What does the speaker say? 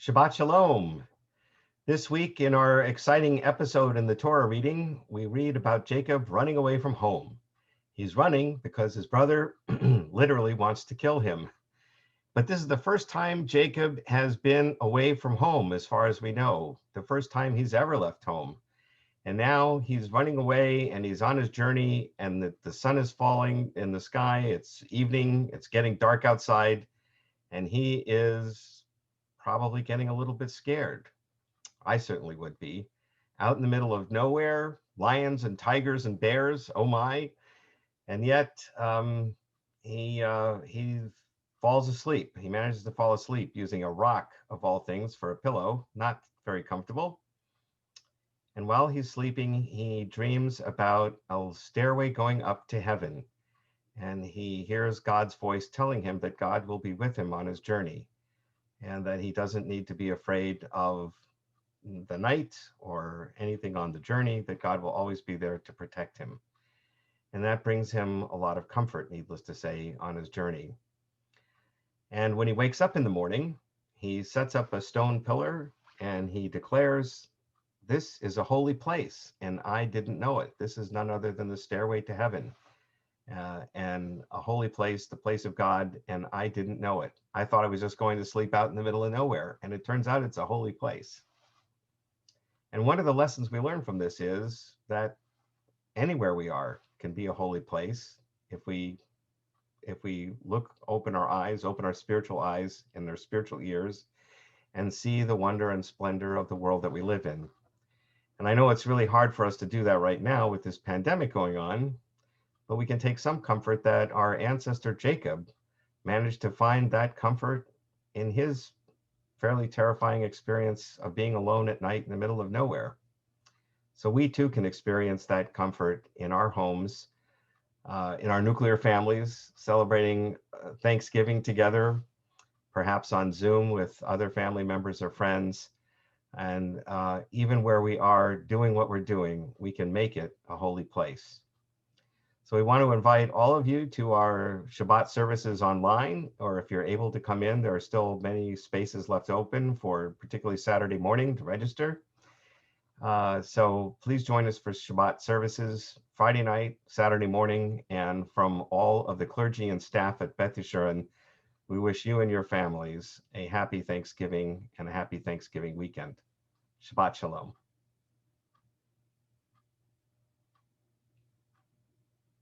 Shabbat Shalom. This week in our exciting episode in the Torah reading, we read about Jacob running away from home. He's running because his brother literally wants to kill him. But this is the first time Jacob has been away from home, as far as we know, the first time he's ever left home. And now he's running away and he's on his journey, and the sun is falling in the sky. It's evening, it's getting dark outside, and he is probably getting a little bit scared. I certainly would be. Out in the middle of nowhere, lions and tigers and bears, oh my. And yet he falls asleep. He manages to fall asleep using a rock, of all things, for a pillow. Not very comfortable. And while he's sleeping, he dreams about a stairway going up to heaven. And he hears God's voice telling him that God will be with him on his journey, and that he doesn't need to be afraid of the night or anything on the journey, that God will always be there to protect him. And that brings him a lot of comfort, needless to say, on his journey. And when he wakes up in the morning, he sets up a stone pillar and he declares, "This is a holy place, and I didn't know it. This is none other than the stairway to heaven. And a holy place, the place of God, and I didn't know it. I thought I was just going to sleep out in the middle of nowhere, and it turns out it's a holy place." And one of the lessons we learn from this is that anywhere we are can be a holy place if we open our eyes, open our spiritual eyes and our spiritual ears, and see the wonder and splendor of the world that we live in. And I know it's really hard for us to do that right now with this pandemic going on, but we can take some comfort that our ancestor Jacob managed to find that comfort in his fairly terrifying experience of being alone at night in the middle of nowhere. So we too can experience that comfort in our homes, in our nuclear families, celebrating Thanksgiving together, perhaps on Zoom with other family members or friends. And even where we are doing what we're doing, we can make it a holy place. So we want to invite all of you to our Shabbat services online, or if you're able to come in, there are still many spaces left open for particularly Saturday morning to register. So please join us for Shabbat services Friday night, Saturday morning, and from all of the clergy and staff at Beth Yeshurun, we wish you and your families a happy Thanksgiving and a happy Thanksgiving weekend. Shabbat Shalom.